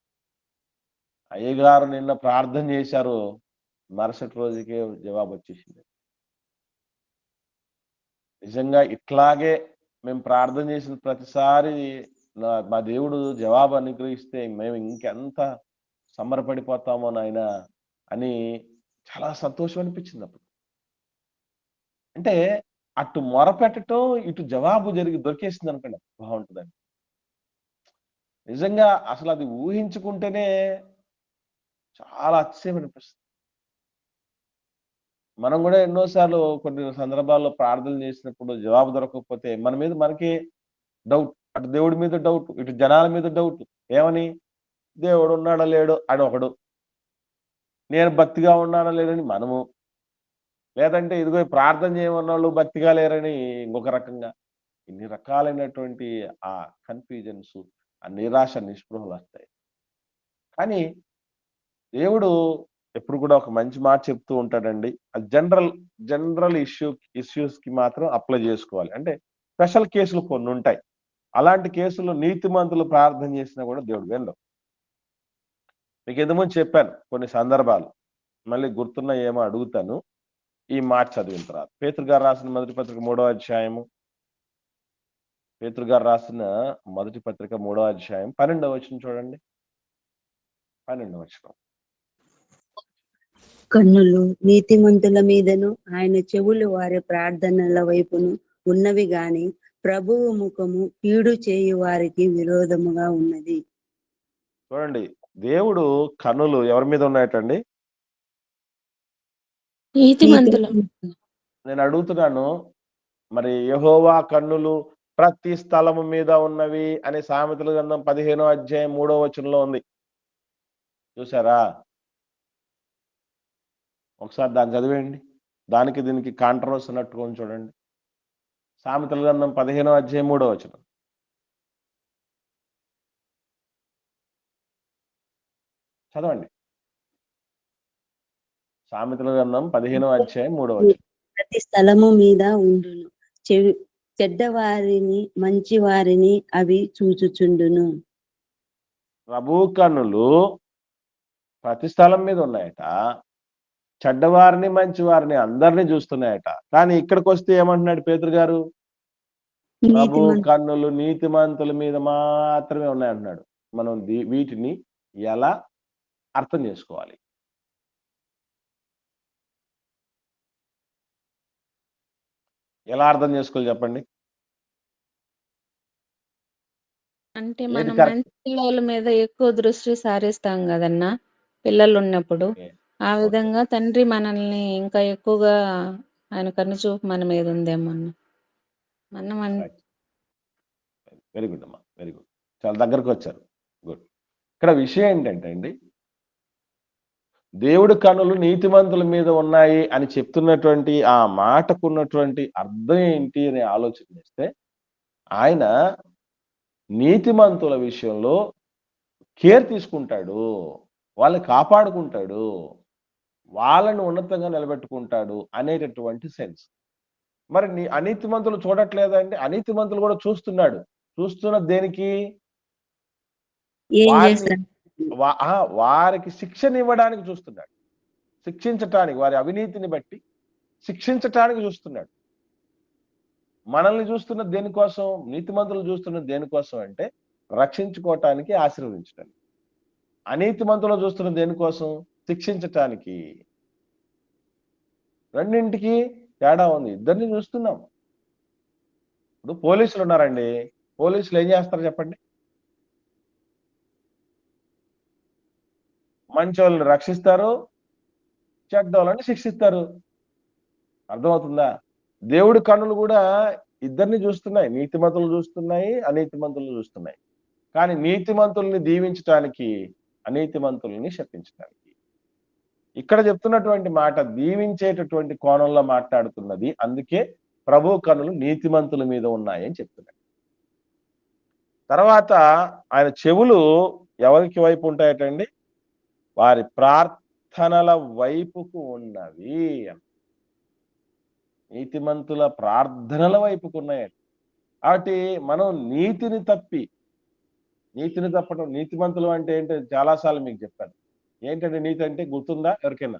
అయ్యగారు నిన్న ప్రార్థన చేశారు. మరుసటి రోజుకే జవాబొచ్చేసింది. నిజంగా ఇట్లాగే మేము ప్రార్థన చేసిన ప్రతిసారి మా దేవుడు జవాబు అనుగ్రహిస్తే మేము ఇంకెంత సంబరపడిపోతామో నాయనా అని చాలా సంతోషం అనిపించింది అప్పుడు. అంటే అటు మొరపెట్టటం, ఇటు జవాబు దొరికేసిందనుకోండి బావుంటదండి. నిజంగా అసలది ఊహించుకుంటేనే చాలా అతిశయం అనిపిస్తుంది. మనం గూడా ఎన్నో సార్లు కొన్ని సందర్భాల్లో ప్రార్థనలు చేసినప్పుడు జవాబు దొరకకపోతే మన మీద మనకే డౌట్. అటు దేవుడి మీద డౌట్, ఇటు జనాల మీద డౌట్. ఏమని? దేవుడు ఉన్నాడో లేడో అడొకడు. నేను భక్తిగా ఉన్నానో లేదని మనము. లేదంటే ఇదిగో ప్రార్థన చేయమన్నోళ్ళు భక్తిగా లేరని ఇంకొక రకంగా. ఇన్ని రకాలైనటువంటి ఆ కన్‌ఫ్యూజన్స్, ఆ నిరాశ, నిస్పృహలొస్తాయి. కానీ దేవుడు ఎప్పుడు కూడా ఒక మంచి మాట చెప్తూ ఉంటాడండి. అది జనరల్ ఇష్యూస్‌కి మాత్రం అప్లై చేసుకోవాలి. అంటే స్పెషల్ కేసులు కొన్నుంటాయి. అలాంటి కేసుల్లో నీతిమంతులు ప్రార్థన చేసినా కూడా దేవుడు వినడు. మీకు ఇంతకుముందు చెప్పాను కొన్ని సందర్భాలు. మళ్ళీ గుర్తున్నాయేమో అడుగుతాను. ఈ మాట చదివిన తర్వాత. పేతురు గారు రాసిన మొదటి పత్రిక 3వ అధ్యాయము. పేతురు గారు రాసిన మొదటి పత్రిక 3వ అధ్యాయం 12వ వచనం చూడండి. 12వ వచనం. కన్నులు నీతిమంతుల మీదను ఆయన చెవులు వారి ప్రార్థనల వైపును ఉన్నవి గాని ప్రభువు ముఖము కీడు చేయు వారికి విరోధముగా ఉన్నది. చూడండి, దేవుడు కన్నులు ఎవరి మీద ఉన్నాయటండి? నీతిమంతుల నేను అడుగుతున్నాను, మరి యెహోవా కన్నులు ప్రతి స్థలము మీద ఉన్నవి అని సామెతల గ్రంథం 15వ అధ్యాయం 3వ వచనంలో ఉంది. చూసారా? ఒకసారి దాన్ని చదివేయండి. దానికి దీనికి కాంట్రవర్సీ ఉన్నట్టుగా చూడండి. సామెతల గ్రంథం 15వ అధ్యాయం 3వ వచనం. చదవండి. సామెతల గ్రంథం 15వ అధ్యాయం 3వ వచనం. ప్రతి స్థలము మీద ఉండును, చెడ్డవారిని మంచి వారిని అవి చూచుచుండును. ప్రభు కన్నులు ప్రతి స్థలం మీద ఉన్నాయట, చెడ్డవారిని మంచివారిని అందరినీ చూస్తున్నాయట. కానీ ఇక్కడికి వస్తే ఏమంటున్నాడు పేతురు గారు? ప్రభు కన్నులు నీతిమంతుల మీద మాత్రమే ఉన్నాయంటున్నాడు. మనం వీటిని ఎలా అర్థం చేసుకోవాలి? ఎలా అర్థం చేసుకోవాలి చెప్పండి? అంటే మనం మంచి పిల్లల మీద ఎక్కువ దృష్టి సారిస్తాం కదన్నా పిల్లలు ఉన్నప్పుడు. ఆ విధంగా తండ్రి మనల్ని ఇంకా ఎక్కువగా ఆయన కన్ను చూపు మన మీద ఉందేమన్నా. వెరీ గుడ్ అమ్మా, వెరీ గుడ్. చాలా దగ్గరకు వచ్చారు. గుడ్. ఇక్కడ విషయం ఏంటంటే అండి, దేవుడి కన్నులు నీతిమంతుల మీద ఉన్నాయి అని చెప్తున్నటువంటి ఆ మాటకున్నటువంటి అర్థం ఏంటి అని ఆలోచన చేస్తే, ఆయన నీతిమంతుల విషయంలో కేర్ తీసుకుంటాడు, వాళ్ళని కాపాడుకుంటాడు, వాళ్ళని ఉన్నతంగా నిలబెట్టుకుంటాడు అనేటటువంటి సెన్స్. మరి అనీతిమంతులు చూడట్లేదండి? అనీతిమంతులు కూడా చూస్తున్నాడు. చూస్తున్న దేనికి? వారికి శిక్షణ ఇవ్వడానికి చూస్తున్నాడు, శిక్షించటానికి, వారి అవినీతిని బట్టి శిక్షించటానికి చూస్తున్నాడు. మనల్ని చూస్తున్న దేనికోసం? నీతిమంతులు చూస్తున్న దేనికోసం అంటే రక్షించుకోవటానికి, ఆశీర్వదించడానికి. అనీతిమంతులు చూస్తున్న దేనికోసం? శిక్షించటానికి. రెండింటికి తేడా ఉంది. ఇద్దరిని చూస్తున్నాం. ఇప్పుడు పోలీసులు ఉన్నారండి, పోలీసులు ఏం చేస్తారు చెప్పండి? మంచోళ్ళని రక్షిస్తారు, చెడ్డోళ్ళని శిక్షిస్తారు. అర్థమవుతుందా? దేవుడి కన్నులు కూడా ఇద్దరిని చూస్తున్నాయి, నీతిమంతులు చూస్తున్నాయి, అనీతిమంతులు చూస్తున్నాయి. కానీ నీతిమంతుల్ని దీవించటానికి, అనీతిమంతుల్ని శపించటానికి. ఇక్కడ చెప్తున్నటువంటి మాట దీవించేటటువంటి కోణంలో మాట్లాడుతున్నది. అందుకే ప్రభు కన్నులు నీతిమంతుల మీద ఉన్నాయని చెప్తున్నాడు. తర్వాత ఆయన చెవులు ఎవరికి వైపు ఉంటాయటండి? వారి ప్రార్థనల వైపుకు ఉన్నవి. నీతిమంతుల ప్రార్థనల వైపుకు ఉన్నాయట. కాబట్టి మనం నీతిని తప్పడం, నీతిమంతులు అంటే ఏంటో చాలాసార్లు మీకు చెప్పాను. ఏంటంటే నీతి అంటే గుర్తుందా ఎవరికైనా?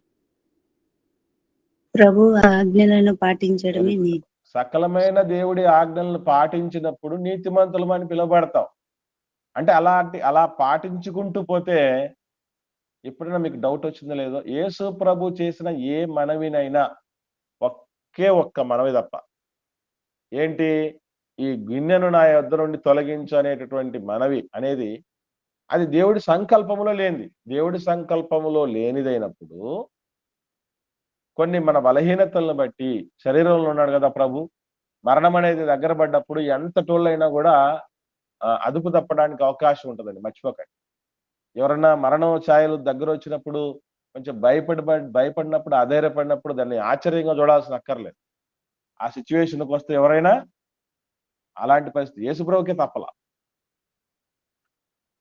ప్రభు ఆజ్ఞలను పాటించడమే నీతి. సకలమైన దేవుడి ఆజ్ఞలను పాటించినప్పుడు నీతిమంతులమని పిలువబడతాం. అంటే అలా పాటించుకుంటూ పోతే, ఎప్పుడైనా మీకు డౌట్ వచ్చిందో లేదో, యేసు ప్రభు చేసిన ఏ మనవినైనా ఒకే ఒక్క మనవి తప్ప, ఏంటి? ఈ గిన్నెను నా యొద్ద నుండి తొలగించు అనేటటువంటి మనవి అనేది, అది దేవుడి సంకల్పములో లేనిది. దేవుడి సంకల్పములో లేనిదైనప్పుడు కొన్ని మన బలహీనతలను బట్టి, శరీరంలో ఉన్నాడు కదా ప్రభు, మరణం అనేది దగ్గర పడ్డప్పుడు ఎంత టోళ్ళైనా కూడా అదుపు తప్పడానికి అవకాశం ఉంటుందండి, మర్చిపోకండి. ఎవరన్నా మరణం ఛాయలు దగ్గర వచ్చినప్పుడు కొంచెం భయపడినప్పుడు, అధైర్యపడినప్పుడు దాన్ని ఆశ్చర్యంగా చూడాల్సిన అక్కర్లేదు. ఆ సిచ్యువేషన్కి వస్తే ఎవరైనా అలాంటి పరిస్థితి యేసుప్రభుకే తప్పల.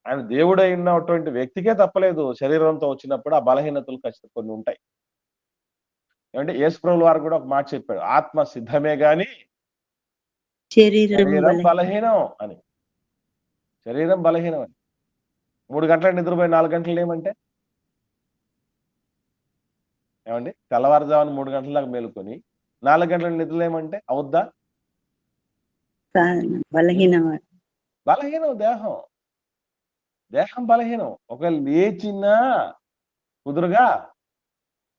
ఆయన దేవుడైనటువంటి వ్యక్తికే తప్పలేదు. శరీరంతో వచ్చినప్పుడు ఆ బలహీనతలు ఖచ్చితంగా కొన్ని ఉంటాయి. ఏమంటే యేసుప్రభుల వారు కూడా ఒక మాట చెప్పాడు, ఆత్మ సిద్ధమే గాని శరీరం బలహీనం అని. శరీరం బలహీనం అని. 3 గంటల నిద్రపోయి 4 గంటలు ఏమంటే ఏమండి? తెల్లవారుజామున 3 గంటల దాకా మేలుకొని 4 గంటల నిద్రలేమంటే అవుద్దా? బలహీనం దేహం బలహీనం. ఒకవేళ లేచినా కుదురుగా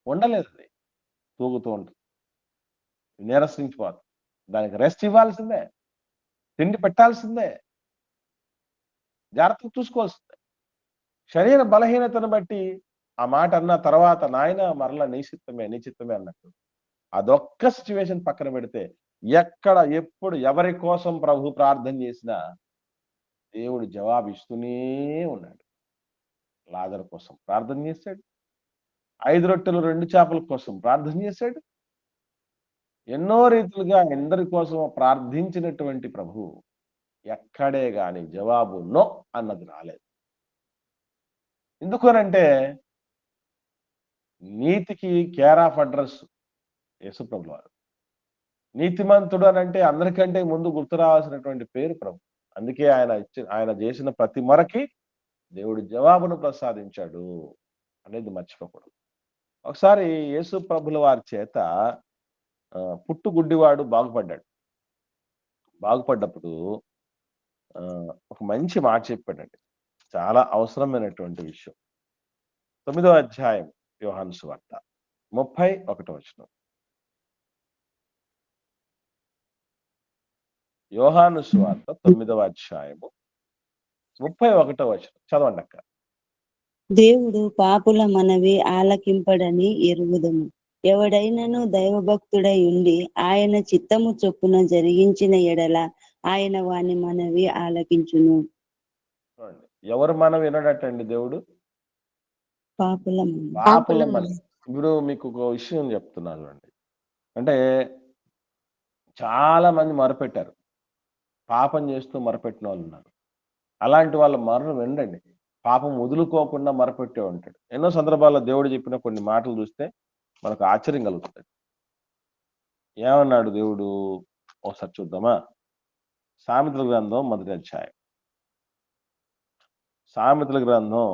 ఉండలేదు. అది తూగుతూ ఉంటుంది, నీరసించిపోతుంది. దానికి రెస్ట్ ఇవ్వాల్సిందే, తిండి పెట్టాల్సిందే, జాగ్రత్తగా చూసుకోవాల్సిందే. శరీర బలహీనతను బట్టి ఆ మాట అన్న తర్వాత నాయన మరలా నీ చిత్తమే అన్నట్టు అదొక్క సిచ్యువేషన్ పక్కన పెడితే ఎక్కడ ఎప్పుడు ఎవరి కోసం ప్రభు ప్రార్థన చేసినా దేవుడు జవాబిస్తూనే ఉన్నాడు. లాజరు కోసం ప్రార్థన చేశాడు, 5 రొట్టెలు 2 చేపల కోసం ప్రార్థన చేశాడు. ఎన్నో రీతులుగా ఎందరి కోసం ప్రార్థించినటువంటి ప్రభు ఎక్కడే గాని జవాబు నో అన్నది రాలేదు. ఎందుకనంటే నీతికి కేర్ ఆఫ్ అడ్రస్ యేసుప్రభుల వారు. నీతిమంతుడు అని అంటే అందరికంటే ముందు గుర్తు రావాల్సినటువంటి పేరు ప్రభు. అందుకే ఆయన చేసిన ప్రతి మొరకి దేవుడు జవాబును ప్రసాదించాడు అనేది మర్చిపోకూడదు. ఒకసారి యేసు ప్రభుల వారి చేత పుట్టు గుడ్డివాడు బాగుపడ్డప్పుడు ఒక మంచి మాట చెప్పాడండి, చాలా అవసరమైనటువంటి విషయం. 9వ అధ్యాయం యోహాను సువార్త 31వ వచనం. యోహాను సువార్త 9వ అధ్యాయము 31వ వచనం చదవండి అక్క. దేవుడు పాపుల మనవి ఆలకింపడని ఎరుగుదము. ఎవడైనను దైవభక్తుడై ఉండి ఆయన చిత్తము చొప్పున జరిగించిన ఎడల ఆయన వాని మనవి ఆలకించును. ఎవరు మనం వినడటండి దేవుడు? పాపుల మనవి. ఇప్పుడు మీకు ఒక విషయం చెప్తున్నాను అండి. అంటే చాలా మంది మొరపెట్టారు, పాపం చేస్తూ మొరపెట్టిన వాళ్ళు ఉన్నారు. అలాంటి వాళ్ళ మొరను వినండి, పాపం వదులుకోకుండా మొరపెట్టే ఉంటాడు. ఎన్నో సందర్భాల్లో దేవుడు చెప్పిన కొన్ని మాటలు చూస్తే మనకు ఆశ్చర్యం కలుగుతుంది. ఏమన్నాడు దేవుడు? ఒకసారి చూద్దామా? సామెతల గ్రంథం 1వ అధ్యాయం. సామెతల గ్రంథం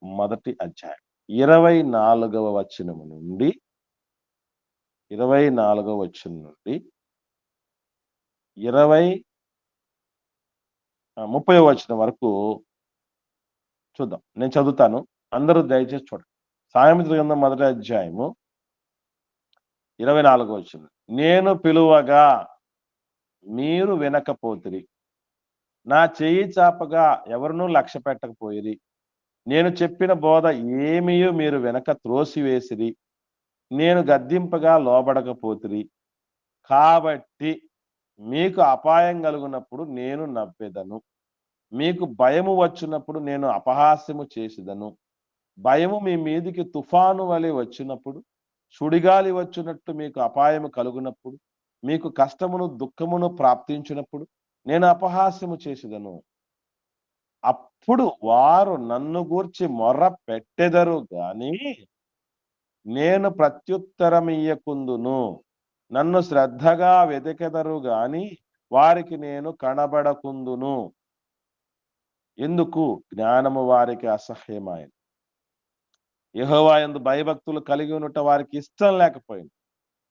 1వ అధ్యాయం 24వ వచనం నుండి 30వ వచనం వరకు చూద్దాం. నేను చదువుతాను, అందరూ దయచేసి చూడండి. సామెతల గ్రంథం 1వ అధ్యాయము 24వ వచనం. నేను పిలువగా మీరు వినకపోతిరి, నా చెయ్యి చాపగా ఎవరినూ లక్ష్య పెట్టకపోయిరి, నేను చెప్పిన బోధ ఏమీయూ మీరు వెనక త్రోసివేసిరి, నేను గద్దింపగా లోబడకపోతిరి. కాబట్టి మీకు అపాయం కలుగునప్పుడు నేను నవ్వెదను, మీకు భయము వచ్చినప్పుడు నేను అపహాస్యము చేసేదను. భయము మీ మీదికి తుఫాను వలె వచ్చినప్పుడు, సుడిగాలి వచ్చినట్టు మీకు అపాయము కలుగునప్పుడు, మీకు కష్టమును దుఃఖమును ప్రాప్తించినప్పుడు నేను అపహాస్యము చేసేదను. అప్పుడు వారు నన్ను గూర్చి మొర్ర పెట్టెదరు గాని నేను ప్రత్యుత్తరమియ్యకుందును. నన్ను శ్రద్ధగా వెతికెదరు గాని వారికి నేను కనబడకుందును. ఎందుకు? జ్ఞానము వారికి అసహ్యమైన. యెహోవా యందు భయభక్తులు కలిగి ఉన్నట వారికి ఇష్టం లేకపోయింది.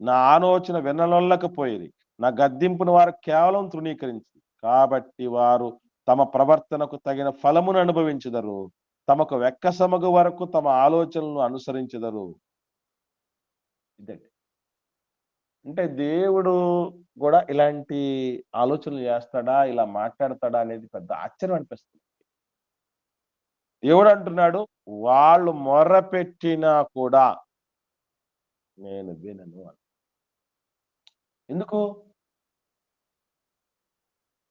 నా ఆలోచన వినలొల్లకపోయిరి, నా గద్దింపును వారు కేవలం తృణీకరించి. కాబట్టి వారు తమ ప్రవర్తనకు తగిన ఫలమును అనుభవించెదరు, తమకు వెక్కసమగు వరకు తమ ఆలోచనలను అనుసరించెదరు. ఇదండి. అంటే దేవుడు కూడా ఇలాంటి ఆలోచనలు చేస్తాడా, ఇలా మాట్లాడతాడా అనేది పెద్ద ఆశ్చర్యం అనిపిస్తుంది. దేవుడు అంటున్నాడు, వాళ్ళు మొర్రపెట్టినా కూడా నేను వినను అని.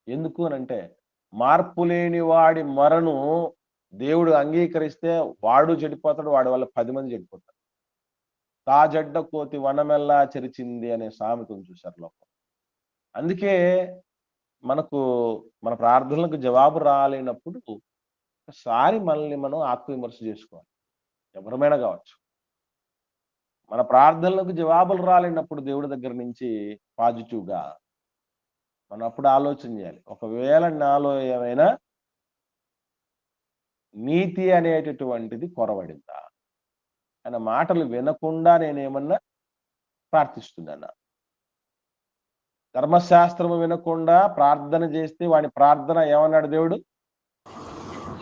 ఎందుకు అనంటే మార్పు లేని వాడి మొరను దేవుడు అంగీకరిస్తే వాడు చెడిపోతాడు, వాడి వల్ల 10 మంది చెడిపోతారు. తాజడ్డ కోతి వనమెల్లా చెరిచింది అనే సామెతను చూశారు లోకం. అందుకే మనకు మన ప్రార్థనలకు జవాబు రాలేనప్పుడు ఒకసారి మనల్ని మనం ఆత్మవిమర్శ చేసుకోవాలి. ఎవరమైనా కావచ్చు. మన ప్రార్థనలకు జవాబులు రాలేనప్పుడు దేవుడి దగ్గర నుంచి పాజిటివ్గా మనం అప్పుడు ఆలోచన చేయాలి. ఒకవేళ నాలో ఏమైనా నీతి అనేటటువంటిది కొరవడిందా అన్న మాటలు వినకుండా నేనేమన్నా ప్రార్థిస్తున్నానా? ధర్మశాస్త్రము వినకుండా ప్రార్థన చేస్తే వాడి ప్రార్థన ఏమన్నాడు దేవుడు?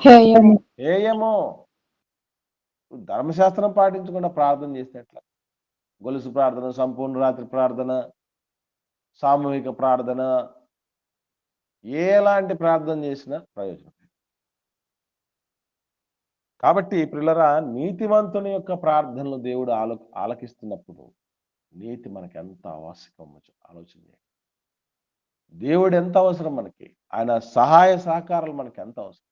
హేయము. ధర్మశాస్త్రం పాటించకుండా ప్రార్థన చేస్తే ఎట్లా? గొలుసు ప్రార్థన, సంపూర్ణ రాత్రి ప్రార్థన, సామూహిక ప్రార్థన, ఎలాంటి ప్రార్థన చేసినా ప్రయోజనం. కాబట్టి ప్రియులారా, నీతిమంతుని యొక్క ప్రార్థనలు దేవుడు ఆలకిస్తున్నప్పుడు నీతి మనకి ఎంత ఆవశ్యకం ఆలోచన చేయండి. దేవుడు ఎంత అవసరం మనకి, ఆయన సహాయ సహకారాలు మనకి ఎంత అవసరం,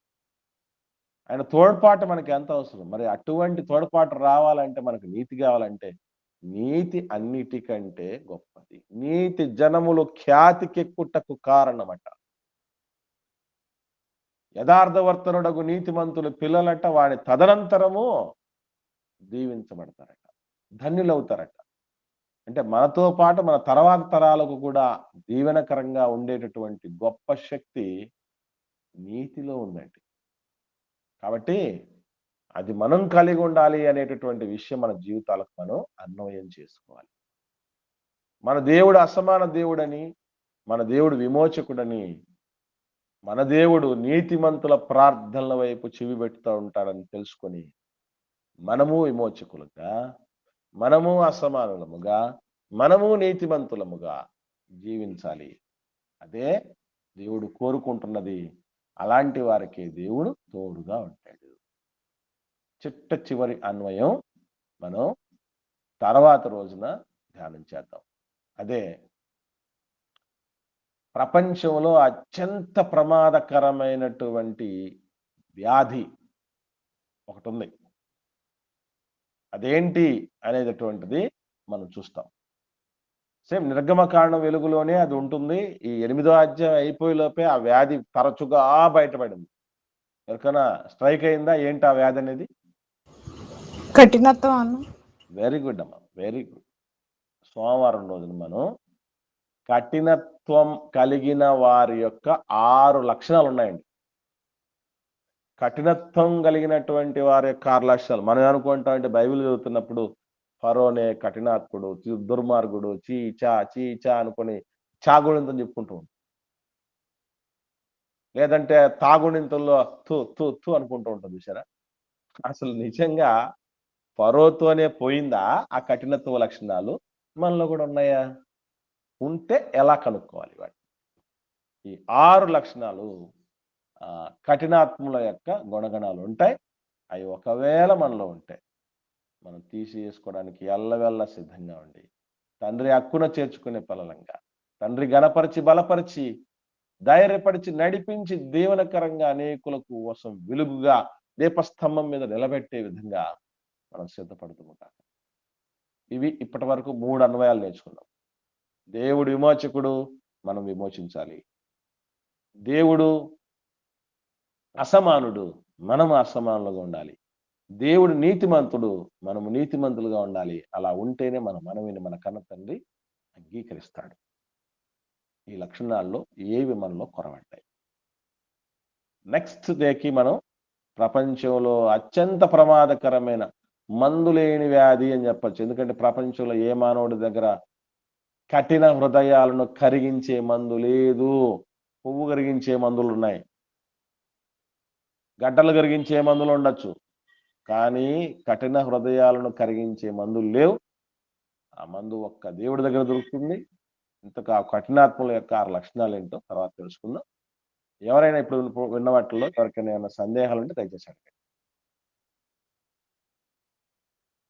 ఆయన తోడ్పాటు మనకి ఎంత అవసరం. మరి అటువంటి తోడ్పాటు రావాలంటే మనకు నీతి కావాలంటే నీతి అన్నిటికంటే గొప్పది. నీతి జనములు ఖ్యాతికెక్కుటకు కారణమట. యథార్థవర్తనుడగు నీతిమంతులు పిల్లలట వాడి తదనంతరము దీవించబడతారట, ధన్యులవుతారట. అంటే మనతో పాటు మన తర్వాత తరాలకు కూడా దీవెనకరంగా ఉండేటటువంటి గొప్ప శక్తి నీతిలో ఉందండి. కాబట్టి అది మనం కలిగి ఉండాలి అనేటటువంటి విషయం మన జీవితాలకు మనం అన్వయం చేసుకోవాలి. మన దేవుడు అసమాన దేవుడని, మన దేవుడు విమోచకుడని, మన దేవుడు నీతిమంతుల ప్రార్థనల వైపు చెవి పెడుతూ ఉంటాడని తెలుసుకొని మనము విమోచకులుగా, మనము అసమానులముగా, మనము నీతిమంతులముగా జీవించాలి. అదే దేవుడు కోరుకుంటున్నది. అలాంటి వారికి దేవుడు తోడుగా ఉంటాడు. చిట్ట చివరి అన్వయం మనం తర్వాత రోజున ధ్యానం చేద్దాం. అదే ప్రపంచంలో అత్యంత ప్రమాదకరమైనటువంటి వ్యాధి ఒకటి ఉంది. అదేంటి అనేటటువంటిది మనం చూస్తాం. సేమ్ నిర్గమకాండం వెలుగులోనే అది ఉంటుంది. ఈ 8వ అధ్యాయం అయిపోయేలోపే ఆ వ్యాధి తరచుగా బయటపడింది. ఎవరికైనా స్ట్రైక్ అయిందా ఏంటి ఆ వ్యాధి అనేది? కఠినత్వం అన్న. వెరీ గుడ్ అమ్మా, వెరీ గుడ్. సోమవారం రోజున మనం కఠినత్వం కలిగిన వారి యొక్క 6 లక్షణాలు ఉన్నాయండి. కఠినత్వం కలిగినటువంటి వారి యొక్క 6 లక్షణాలు మనం అనుకుంటాం. అంటే బైబిల్ చదువుతున్నప్పుడు ఫరోనే కఠినాత్ముడు, దుర్మార్గుడు, చీచా అనుకొని చాగుణింతం చెప్పుకుంటూ ఉంటాం. లేదంటే తాగుణింతంలో తూ అనుకుంటూ ఉంటుంది. చూసారా? అసలు నిజంగా ఫరోతోనే పోయిందా ఆ కఠినత్వ లక్షణాలు? మనలో కూడా ఉన్నాయా? ఉంటే ఎలా కనుక్కోవాలి వాటి? ఈ 6 లక్షణాలు కఠినాత్ముల యొక్క గుణగణాలు ఉంటాయి. అవి ఒకవేళ మనలో ఉంటాయి మనం తీసివేసుకోవడానికి ఎల్లవెల్ల సిద్ధంగా ఉండి తండ్రి హక్కున చేర్చుకునే పిల్లలంగా, తండ్రి గణపరిచి బలపరిచి ధైర్యపరిచి నడిపించి దీవెనకరంగా అనేకులకు కోసం వెలుగుగా దీపస్తంభం మీద నిలబెట్టే విధంగా మనం సిద్ధపడుతుంటాం. ఇవి ఇప్పటి వరకు 3 అన్వయాలు నేర్చుకున్నాం. దేవుడు విమోచకుడు, మనం విమోచించాలి. దేవుడు అసమానుడు, మనం అసమానులుగా ఉండాలి. దేవుడు నీతిమంతుడు, మనము నీతిమంతులుగా ఉండాలి. అలా ఉంటేనే మనవిని మన కన్న తండ్రి అంగీకరిస్తాడు. ఈ లక్షణాల్లో ఏవి మనలో కొరవడ్డాయి? నెక్స్ట్ డేకి మనం ప్రపంచంలో అత్యంత ప్రమాదకరమైన మందు లేని వ్యాధి అని చెప్పచ్చు. ఎందుకంటే ప్రపంచంలో ఏ మానవుడి దగ్గర కఠిన హృదయాలను కరిగించే మందు లేదు. పువ్వు కరిగించే మందులు ఉన్నాయి, గడ్డలు కరిగించే మందులు ఉండొచ్చు, కానీ కఠిన హృదయాలను కరిగించే మందులు లేవు. ఆ మందు ఒక్క దేవుడి దగ్గర దొరుకుతుంది. ఇంతకు ఆ కఠినాత్మల యొక్క 6 లక్షణాలు ఏంటో తర్వాత తెలుసుకుందాం. ఎవరైనా ఇప్పుడు విన్న వాటిల్లో ఎవరికైనా ఏమైనా సందేహాలు ఉంటే దయచేసి అడగండి.